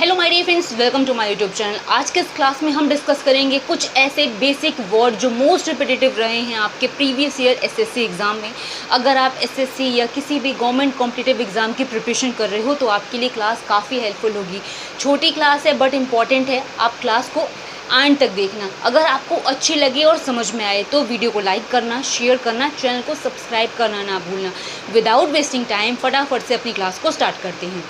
Hello my dear friends, welcome to my YouTube channel. आज के इस क्लास में हम डिस्कस करेंगे कुछ ऐसे बेसिक वर्ड जो मोस्ट रिपीटेटिव रहे हैं आपके प्रीवियस ईयर एसएससी एग्ज़ाम में। अगर आप एसएससी या किसी भी गवर्नमेंट कॉम्पिटिटिव एग्ज़ाम की प्रिपरेशन कर रहे हो तो आपके लिए क्लास काफ़ी हेल्पफुल होगी। छोटी क्लास है बट इम्पॉर्टेंट है, आप क्लास को एंड तक देखना। अगर आपको अच्छी लगे और समझ में आए तो वीडियो को लाइक करना, शेयर करना, चैनल को सब्सक्राइब करना ना भूलना। विदाउट वेस्टिंग टाइम फटाफट से अपनी क्लास को स्टार्ट करते हैं।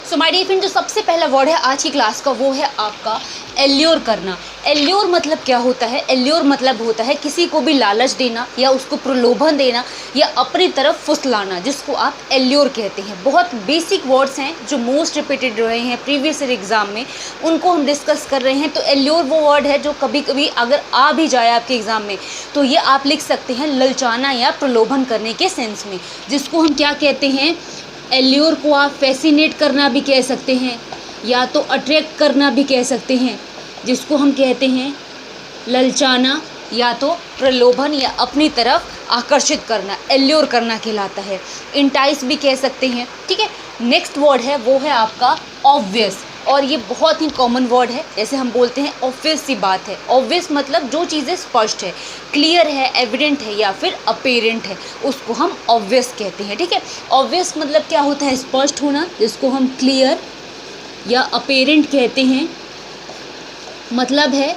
सो माय डियर फ्रेंड, जो सबसे पहला वर्ड है आज की क्लास का वो है आपका एल्योर करना। एल्योर मतलब क्या होता है? एल्योर मतलब होता है किसी को भी लालच देना या उसको प्रलोभन देना या अपनी तरफ फुसलाना, जिसको आप एल्योर कहते हैं। बहुत बेसिक वर्ड्स हैं जो मोस्ट रिपीटेड रहे हैं प्रीवियस ईयर एग्जाम में, उनको हम डिस्कस कर रहे हैं। तो एल्योर वो वर्ड है जो कभी कभी अगर आ भी जाए आपके एग्जाम में तो ये आप लिख सकते हैं ललचाना या प्रलोभन करने के सेंस में, जिसको हम क्या कहते हैं? एल्योर को आप फैसिनेट करना भी कह सकते हैं या तो अट्रैक्ट करना भी कह सकते हैं, जिसको हम कहते हैं ललचाना या तो प्रलोभन या अपनी तरफ आकर्षित करना, एल्योर करना कहलाता है। इंटाइस भी कह सकते हैं, ठीक है। नेक्स्ट वर्ड है वो है आपका ऑब्वियस, और ये बहुत ही कॉमन वर्ड है। जैसे हम बोलते हैं ऑब्वियस सी बात है। ऑब्वियस मतलब जो चीज़ें स्पष्ट है, क्लियर है, एविडेंट है या फिर अपेरेंट है, उसको हम ऑब्वियस कहते हैं, ठीक है। ऑब्वियस मतलब क्या होता है? स्पष्ट होना, जिसको हम क्लियर या अपेरेंट कहते हैं। मतलब है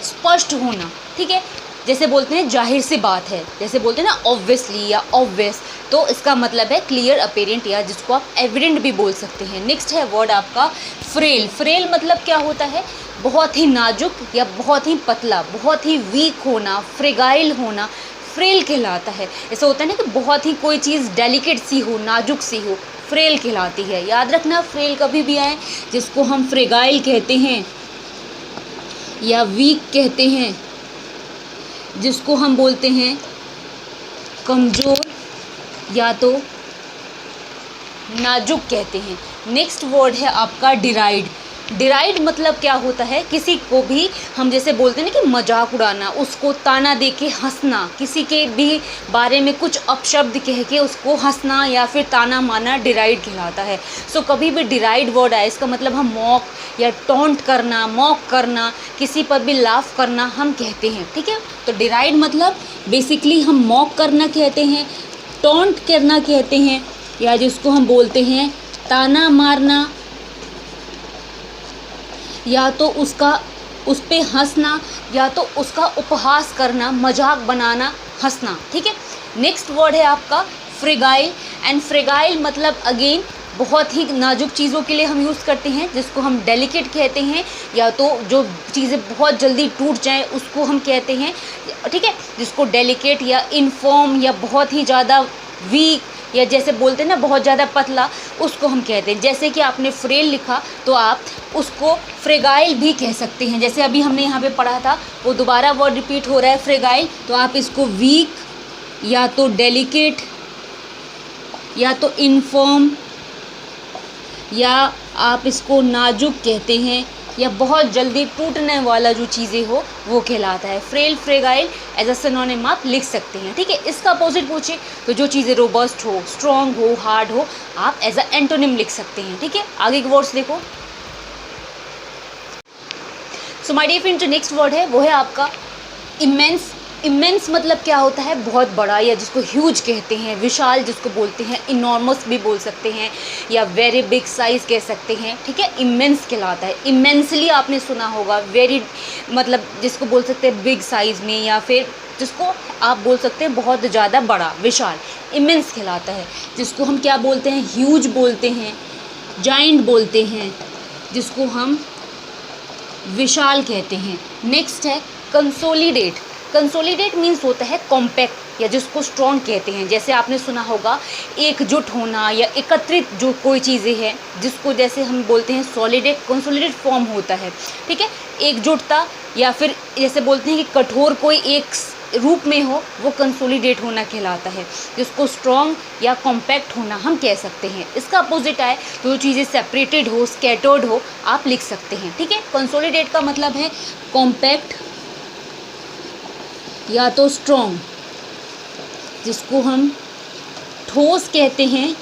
स्पष्ट होना, ठीक है। जैसे बोलते हैं जाहिर सी बात है, जैसे बोलते हैं ना ऑब्वियसली या ऑब्वियस, तो इसका मतलब है क्लियर, अपेरेंट या जिसको आप एविडेंट भी बोल सकते हैं। नेक्स्ट है वर्ड आपका फ्रेल। फ्रेल मतलब क्या होता है? बहुत ही नाजुक या बहुत ही पतला, बहुत ही वीक होना, फ्रेगाइल होना, फ्रेल कहलाता है। ऐसा होता है ना कि बहुत ही कोई चीज़ डेलिकेट सी हो, नाजुक सी हो, फ्रेल कहलाती है। याद रखना, फ्रेल कभी भी आए जिसको हम फ्रेगाइल कहते हैं या वीक कहते हैं, जिसको हम बोलते हैं कमज़ोर या तो नाजुक कहते हैं। नेक्स्ट वर्ड है आपका डिराइड। डिराइड मतलब क्या होता है? किसी को भी हम जैसे बोलते हैं ना कि मजाक उड़ाना, उसको ताना दे के हंसना, किसी के भी बारे में कुछ अपशब्द कह के उसको हंसना या फिर ताना मारना डिराइड कहलाता है। सो कभी भी डिराइड वर्ड आए इसका मतलब हम मॉक या टॉन्ट करना, मॉक करना, किसी पर भी लाफ करना हम कहते हैं, ठीक है। तो डिराइड मतलब बेसिकली हम मॉक करना कहते हैं, टॉन्ट करना कहते हैं, या जिसको हम बोलते हैं ताना मारना, या तो उस पे हंसना, या तो उसका उपहास करना, मजाक बनाना, हंसना, ठीक है। नेक्स्ट वर्ड है आपका फ्रेगाइल। एंड फ्रेगाइल मतलब अगेन बहुत ही नाजुक चीज़ों के लिए हम यूज़ करते हैं, जिसको हम डेलिकेट कहते हैं, या तो जो चीज़ें बहुत जल्दी टूट जाएं उसको हम कहते हैं, ठीक है। जिसको डेलिकेट या इनफॉर्म या बहुत ही ज़्यादा वीक या जैसे बोलते हैं ना बहुत ज़्यादा पतला, उसको हम कहते हैं। जैसे कि आपने फ्रेल लिखा तो आप उसको फ्रेगाइल भी कह सकते हैं। जैसे अभी हमने यहाँ पे पढ़ा था वो दोबारा वर्ड रिपीट हो रहा है फ्रेगाइल, तो आप इसको वीक या तो डेलिकेट या तो इनफॉर्म या आप इसको नाजुक कहते हैं, या बहुत जल्दी टूटने वाला जो चीज़ें हो वो कहलाता है। Frail, fragile as a synonym आप लिख सकते हैं, ठीक है। इसका अपोजिट पूछे तो जो चीज़ें रोबस्ट हो, स्ट्रॉन्ग हो, हार्ड हो, आप एज अ एंटोनिम लिख सकते हैं, ठीक है। आगे के वर्ड्स देखो। सो माय डियर फ्रेंड, जो नेक्स्ट वर्ड है वो है आपका इमेंस। इमेंस मतलब क्या होता है? बहुत बड़ा, या जिसको ह्यूज कहते हैं, विशाल जिसको बोलते हैं, इनॉर्मस भी बोल सकते हैं या वेरी बिग साइज़ कह सकते हैं, ठीक है। इमेंस कहलाता है। इमेंसली आपने सुना होगा, वेरी मतलब जिसको बोल सकते हैं बिग साइज़ में, या फिर जिसको आप बोल सकते हैं बहुत ज़्यादा बड़ा, विशाल, इमेंस कहलाता है। जिसको हम क्या बोलते हैं? ह्यूज बोलते हैं, जाइंट बोलते हैं, जिसको हम विशाल कहते हैं। नेक्स्ट है कंसोलिडेट। कंसोलिडेट मीन्स होता है कॉम्पैक्ट, या जिसको स्ट्रॉन्ग कहते हैं। जैसे आपने सुना होगा एकजुट होना या एकत्रित जो कोई चीज़ें हैं, जिसको जैसे हम बोलते हैं सॉलिडेट, कंसोलिडेट फॉर्म होता है, ठीक है। एकजुटता, या फिर जैसे बोलते हैं कि कठोर कोई एक रूप में हो, वो कंसोलिडेट होना कहलाता है। जिसको स्ट्रॉन्ग या कॉम्पैक्ट होना हम कह सकते हैं। इसका अपोजिट आए तो जो चीज़ें सेपरेटेड हो, स्कैटर्ड हो, आप लिख सकते हैं, ठीक है। कंसोलिडेट का मतलब है कॉम्पैक्ट या तो स्ट्रॉन्ग, जिसको हम ठोस कहते हैं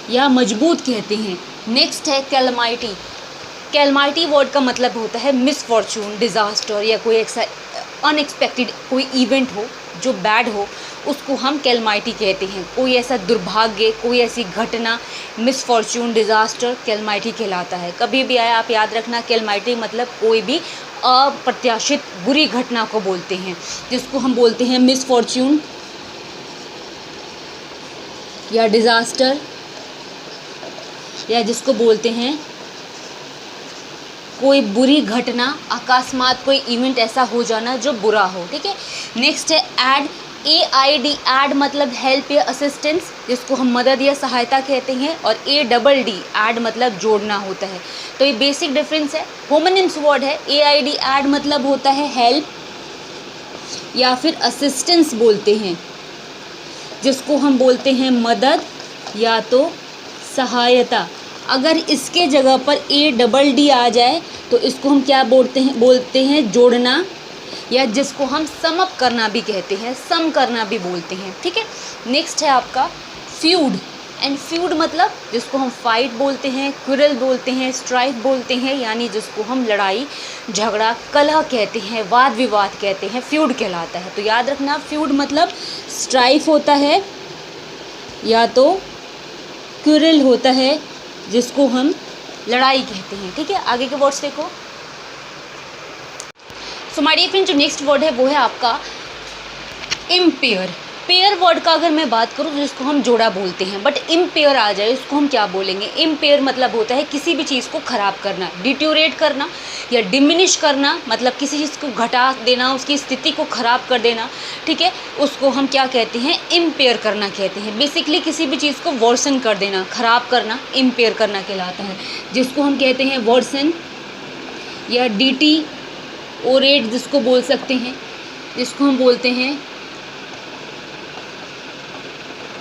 या मजबूत कहते हैं। नेक्स्ट है कैलमाइटी। कैलमाइटी वर्ड का मतलब होता है मिसफॉर्चून, डिज़ास्टर या कोई ऐसा अनएक्सपेक्टेड कोई इवेंट हो जो बैड हो, उसको हम कैलमाइटी कहते हैं। कोई ऐसा दुर्भाग्य, कोई ऐसी घटना, मिसफॉर्चून, डिज़ास्टर कैलमाइटी कहलाता है। कभी भी आया आप याद रखना, कैलमाइटी मतलब कोई भी अप्रत्याशित बुरी घटना को बोलते हैं, जिसको हम बोलते हैं मिसफॉर्चून या डिज़ास्टर, या जिसको बोलते हैं कोई बुरी घटना, अकस्मात कोई इवेंट ऐसा हो जाना जो बुरा हो। ठीक है। नेक्स्ट है ऐड। AID, ऐड मतलब हेल्प या असिस्टेंस, जिसको हम मदद या सहायता कहते हैं। और ADD, ऐड मतलब जोड़ना होता है। तो ये बेसिक डिफरेंस है। होमोनिम्स वर्ड है। AID, ऐड मतलब होता है हेल्प या फिर असिस्टेंस बोलते हैं, जिसको हम बोलते हैं मदद या तो सहायता। अगर इसके जगह पर ADD आ जाए तो इसको हम क्या बोलते हैं जोड़ना, या जिसको हम सम अप करना भी कहते हैं, सम करना भी बोलते हैं। ठीक है। नेक्स्ट है आपका फ्यूड। एंड फ्यूड मतलब जिसको हम फाइट बोलते हैं, क्विरल बोलते हैं, स्ट्राइक बोलते हैं, यानी जिसको हम लड़ाई झगड़ा कलह कहते हैं, वाद विवाद कहते हैं, फ्यूड कहलाता है। तो याद रखना, फ्यूड मतलब स्ट्राइफ होता है या तो क्विरल होता है, जिसको हम लड़ाई कहते हैं। ठीक है। आगे के वर्ड्स देखो। सो माय डियर फ्रेंड, जो नेक्स्ट वर्ड है वो है आपका इम्पेयर। पेयर वर्ड का अगर मैं बात करूँ तो जिसको हम जोड़ा बोलते हैं, बट इम्पेयर आ जाए इसको हम क्या बोलेंगे? इम्पेयर मतलब होता है किसी भी चीज़ को ख़राब करना, डिट्यूरेट करना या डिमिनिश करना, मतलब किसी चीज़ को घटा देना, उसकी स्थिति को ख़राब कर देना। ठीक है। उसको हम क्या कहते हैं? इम्पेयर करना कहते हैं। बेसिकली किसी भी चीज़ को वर्सन कर देना, ख़राब करना, इम्पेयर करना कहलाता है, जिसको हम कहते हैं वर्सन या डिटीओरेट जिसको बोल सकते हैं, जिसको हम बोलते हैं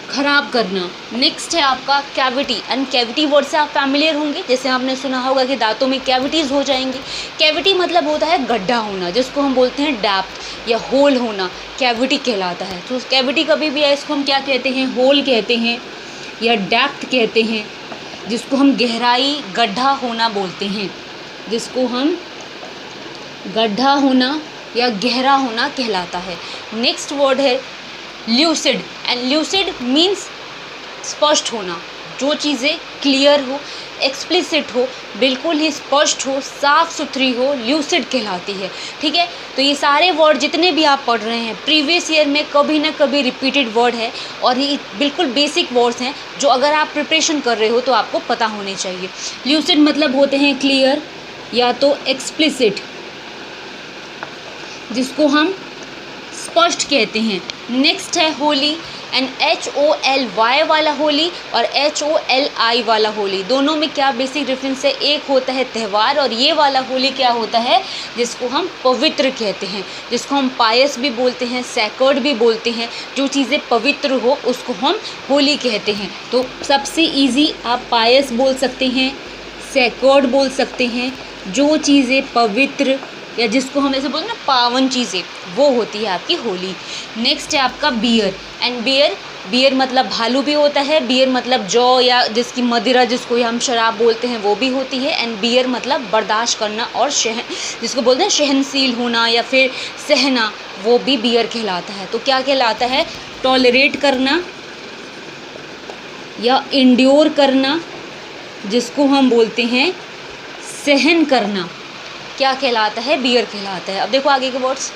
खराब करना। नेक्स्ट है आपका कैविटी। एंड कैविटी वर्ड से आप फैमिलियर होंगे, जैसे आपने सुना होगा कि दांतों में कैविटीज़ हो जाएंगी। कैविटी मतलब होता है गड्ढा होना, जिसको हम बोलते हैं डेप्थ या होल होना, कैविटी कहलाता है। तो कैविटी कभी भी है इसको हम क्या कहते हैं? होल कहते हैं या डेप्थ कहते हैं, जिसको हम गहराई, गड्ढा होना बोलते हैं, जिसको हम गड्ढा होना या गहरा होना कहलाता है। नेक्स्ट वर्ड है ल्यूसिड। एंड ल्यूसिड मीन्स स्पष्ट होना, जो चीज़ें क्लियर हो, एक्सप्लिसिट हो, बिल्कुल ही स्पष्ट हो, साफ सुथरी हो, ल्यूसिड कहलाती है। ठीक है। तो ये सारे वर्ड जितने भी आप पढ़ रहे हैं प्रीवियस ईयर में कभी ना कभी रिपीटेड वर्ड है, और ये बिल्कुल बेसिक वर्ड्स हैं जो अगर आप प्रिपरेशन कर रहे हो तो आपको पता होने चाहिए। ल्यूसिड मतलब होते हैं क्लियर या तो एक्सप्लिसिट, जिसको हम स्पष्ट कहते हैं। नेक्स्ट है होली। एंड HOLY वाला होली और HOLI वाला होली, दोनों में क्या बेसिक डिफरेंस है? एक होता है त्यौहार और ये वाला होली क्या होता है? जिसको हम पवित्र कहते हैं, जिसको हम पायस भी बोलते हैं, सैक्रेड भी बोलते हैं। जो चीज़ें पवित्र हो उसको हम होली कहते हैं। तो सबसे ईजी आप पायस बोल सकते हैं, सैक्रेड बोल सकते हैं। जो चीज़ें पवित्र या जिसको हम ऐसे बोलते हैं ना पावन चीज़ें, वो होती है आपकी होली। नेक्स्ट है आपका बियर। एंड बियर मतलब भालू भी होता है। बियर मतलब जौ या जिसकी मदिरा, जिसको हम शराब बोलते हैं, वो भी होती है। एंड बियर मतलब बर्दाश्त करना और जिसको बोलते हैं सहनशील होना या फिर सहना, वो भी बियर कहलाता है। तो क्या कहलाता है? टॉलरेट करना या इंड्योर करना, जिसको हम बोलते हैं सहन करना, क्या कहलाता है? बियर कहलाता है। अब देखो आगे के words.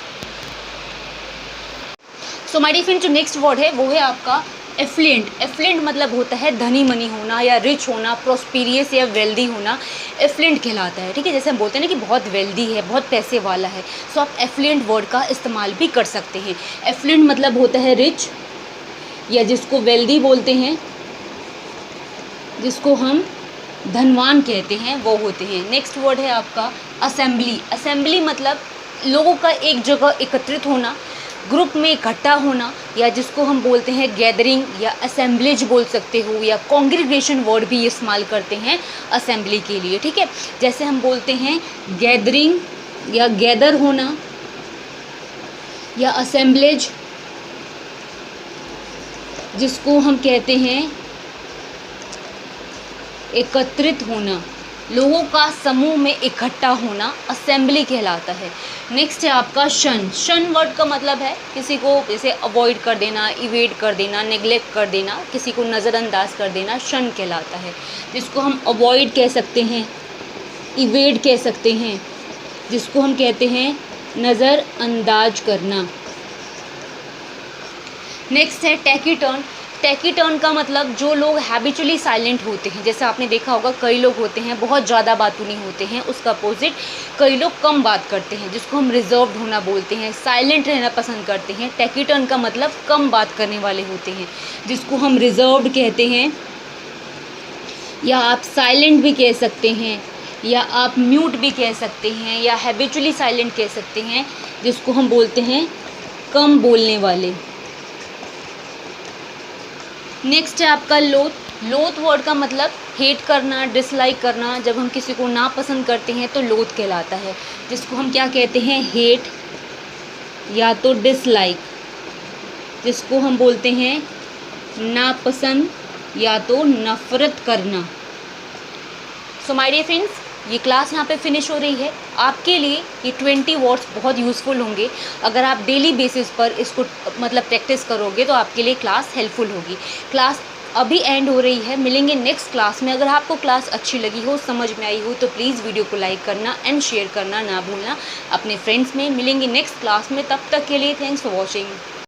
So my dear friend, जो नेक्स्ट वर्ड है वो है आपका एफ्लुएंट। एफ्लुएंट मतलब होता है धनी मनी होना या रिच होना, प्रोस्पीरियस या वेल्दी होना, एफ्लुएंट कहलाता है। ठीक है। जैसे हम बोलते हैं ना कि बहुत वेल्दी है, बहुत पैसे वाला है, सो आप एफ्लुएंट वर्ड का इस्तेमाल भी कर सकते हैं। एफ्लुएंट मतलब होता है रिच या जिसको वेल्दी बोलते हैं, जिसको हम धनवान कहते हैं, वो होते हैं। नेक्स्ट वर्ड है आपका असेंबली। असेंबली मतलब लोगों का एक जगह एकत्रित होना, ग्रुप में इकट्ठा होना, या जिसको हम बोलते हैं गैदरिंग या असेंबलेज बोल सकते हो, या कॉन्ग्रीगेशन वर्ड भी इस्तेमाल करते हैं असेंबली के लिए। ठीक है। जैसे हम बोलते हैं गैदरिंग या गैदर होना या असेंबलेज, जिसको हम कहते हैं एकत्रित होना, लोगों का समूह में इकट्ठा होना असेंबली कहलाता है। नेक्स्ट है आपका शन। शन वर्ड का मतलब है किसी को जैसे अवॉइड कर देना, इवेड कर देना, नेग्लेक्ट कर देना, किसी को नज़रअंदाज कर देना शन कहलाता है, जिसको हम अवॉइड कह सकते हैं, इवेड कह सकते हैं, जिसको हम कहते हैं नज़रअंदाज करना। नेक्स्ट है टैकीटर्न। टैकीटर्न का मतलब जो लोग हैबिचुअली साइलेंट होते हैं, जैसे आपने देखा होगा कई लोग होते हैं बहुत ज़्यादा बातूनी होते हैं, उसका अपोजिट कई लोग कम बात करते हैं, जिसको हम रिजर्व्ड होना बोलते हैं, साइलेंट रहना पसंद करते हैं। टैकीटर्न का मतलब कम बात करने वाले होते हैं, जिसको हम रिजर्व्ड कहते हैं, या आप साइलेंट भी कह सकते हैं, या आप म्यूट भी कह सकते हैं, या हैबिचुअली साइलेंट कह सकते हैं, जिसको हम बोलते हैं कम बोलने वाले। नेक्स्ट है आपका लोथ। लोथ वर्ड का मतलब हेट करना, डिसलाइक करना। जब हम किसी को नापसंद करते हैं तो लोथ कहलाता है, जिसको हम क्या कहते हैं हेट या तो डिसलाइक, जिसको हम बोलते हैं नापसंद या तो नफरत करना। सो माय डियर फ्रेंड्स, ये क्लास यहाँ पे फिनिश हो रही है। आपके लिए ये 20 वर्ड्स बहुत यूज़फुल होंगे। अगर आप डेली बेसिस पर इसको मतलब प्रैक्टिस करोगे तो आपके लिए क्लास हेल्पफुल होगी। क्लास अभी एंड हो रही है, मिलेंगे नेक्स्ट क्लास में। अगर आपको क्लास अच्छी लगी हो, समझ में आई हो, तो प्लीज़ वीडियो को लाइक करना एंड शेयर करना ना भूलना अपने फ्रेंड्स में। मिलेंगे नेक्स्ट क्लास में, तब तक के लिए थैंक्स फॉर वॉचिंग।